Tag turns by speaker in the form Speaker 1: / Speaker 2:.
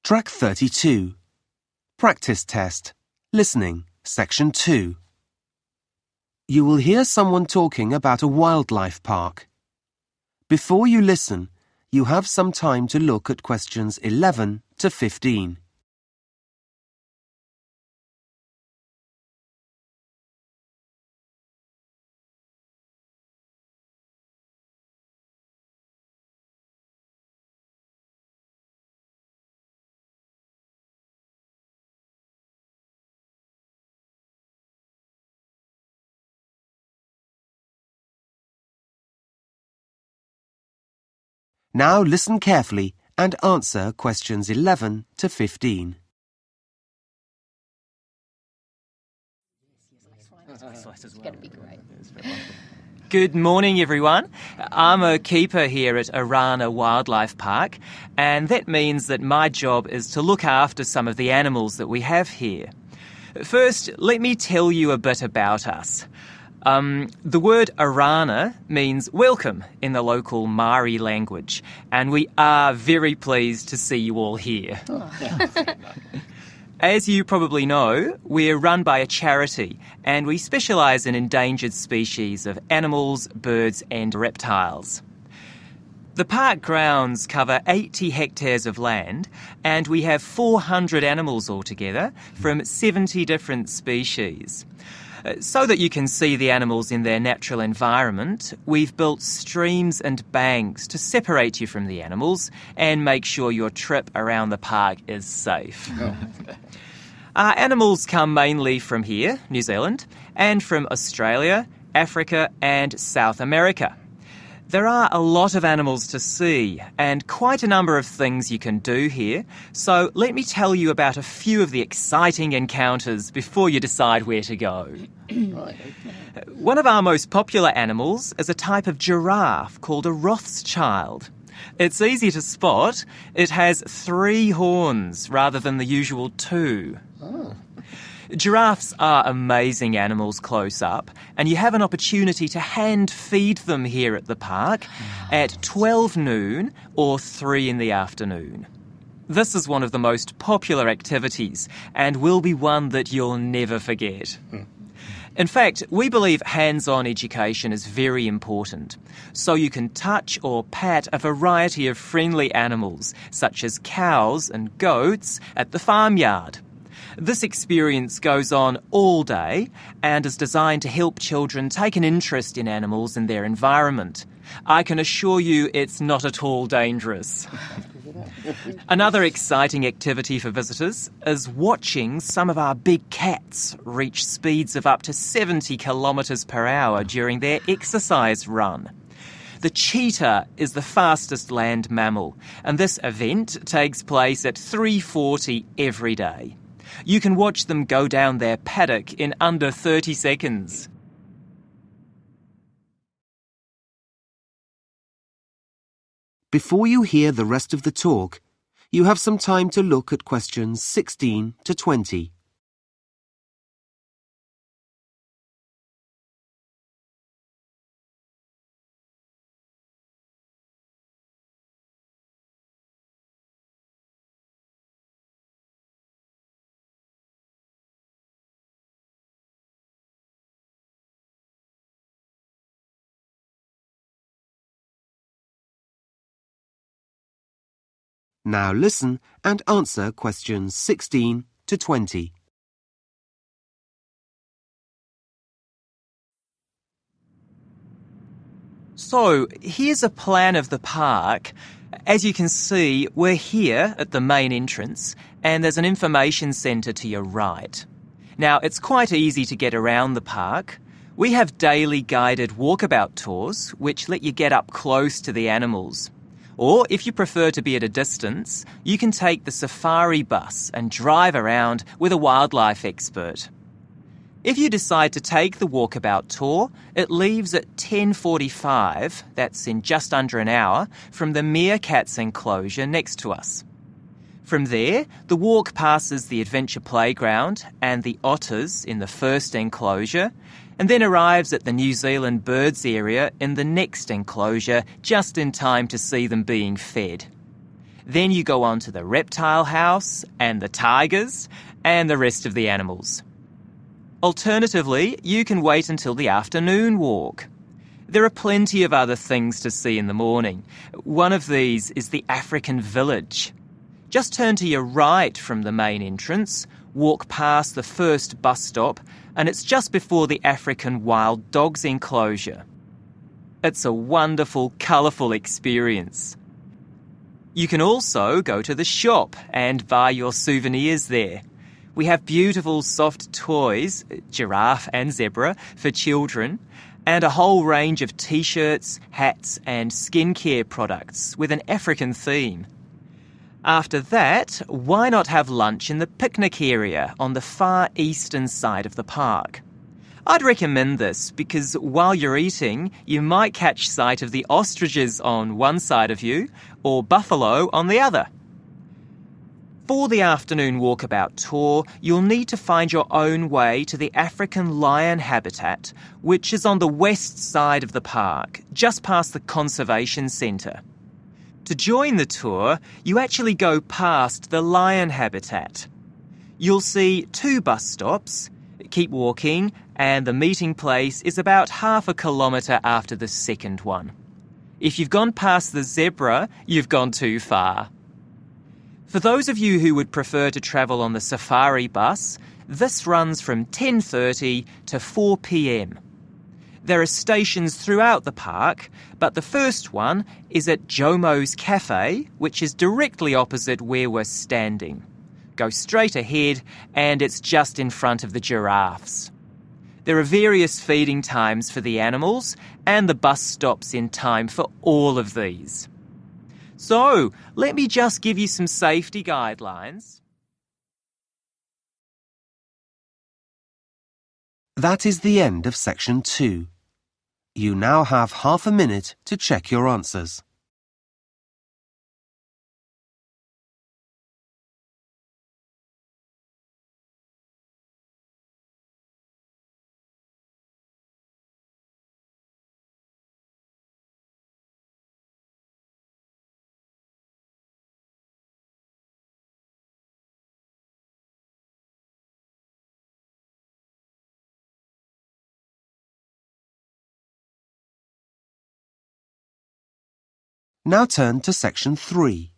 Speaker 1: Track 32. Practice test. Listening, Section 2. You will hear someone talking about a wildlife park. Before you listen, you have some time to look at questions 11 to 15. Now listen carefully and answer questions 11 to 15.
Speaker 2: It's going to be great.
Speaker 3: Good morning, everyone. I'm a keeper here at Arana Wildlife Park, and that means that my job is to look after some of the animals that we have here. First, let me tell you a bit about us. The word Arana means welcome in the local Māori language, and we are very pleased to see you all here. As you probably know, we're run by a charity, and we specialise in endangered species of animals, birds and reptiles. The park grounds cover 80 hectares of land, and we have 400 animals altogether from 70 different species. So that you can see the animals in their natural environment, we've built streams and banks to separate you from the animals and make sure your trip around the park is safe. Our animals come mainly from here, New Zealand, and from Australia, Africa and South America. There are a lot of animals to see and quite a number of things you can do here, so let me tell you about a few of the exciting encounters before you decide where to go. One of our most popular animals is a type of giraffe called a Rothschild. It's easy to spot. It has 3 horns rather than the usual 2. Giraffes are amazing animals close up, and you have an opportunity to hand feed them here at the park at 12 noon or 3 in the afternoon. This is one of the most popular activities and will be one that you'll never forget. In fact, we believe hands-on education is very important, so you can touch or pat a variety of friendly animals, such as cows and goats, at the farmyard. This experience goes on all day and is designed to help children take an interest in animals and their environment. I can assure you it's not at all dangerous. Another exciting activity for visitors is watching some of our big cats reach speeds of up to 70 kilometres per hour during their exercise run. The cheetah is the fastest land mammal, and this event takes place at 3:40 every day. You can watch them go down their paddock in under 30 seconds.
Speaker 1: Before you hear the rest of the talk, you have some time to look at questions 16 to 20. Now listen and answer questions 16 to 20.
Speaker 3: So, here's a plan of the park. As you can see, we're here at the main entrance, and there's an information centre to your right. Now, it's quite easy to get around the park. We have daily guided walkabout tours, which let you get up close to the animals. Or, if you prefer to be at a distance, you can take the safari bus and drive around with a wildlife expert. If you decide to take the walkabout tour, it leaves at 10:45, that's in just under an hour, from the meerkats enclosure next to us. From there, the walk passes the adventure playground and the otters in the first enclosure, and then arrives at the New Zealand birds area in the next enclosure, just in time to see them being fed. Then you go on to the reptile house and the tigers and the rest of the animals. Alternatively, you can wait until the afternoon walk. There are plenty of other things to see in the morning. One of these is the African village. Just turn to your right from the main entrance, walk past the first bus stop, and it's just before the African wild dogs enclosure. It's a wonderful, colourful experience. You can also go to the shop and buy your souvenirs there. We have beautiful soft toys, giraffe and zebra, for children, and a whole range of t-shirts, hats and skincare products with an African theme. After that, why not have lunch in the picnic area on the far eastern side of the park? I'd recommend this because while you're eating, you might catch sight of the ostriches on one side of you or buffalo on the other. For the afternoon walkabout tour, you'll need to find your own way to the African lion habitat, which is on the west side of the park, just past the conservation centre. To join the tour, you actually go past the lion habitat. You'll see 2 bus stops, keep walking, and the meeting place is about half a kilometre after the second one. If you've gone past the zebra, you've gone too far. For those of you who would prefer to travel on the safari bus, this runs from 10:30 to 4 p.m. There are stations throughout the park, but the first one is at Jomo's Cafe, which is directly opposite where we're standing. Go straight ahead and it's just in front of the giraffes. There are various feeding times for the animals and the bus stops in time for all of these. So, let me just give you some safety guidelines.
Speaker 1: That is the end of section 2. You now have half a minute to check your answers. Now turn to section 3.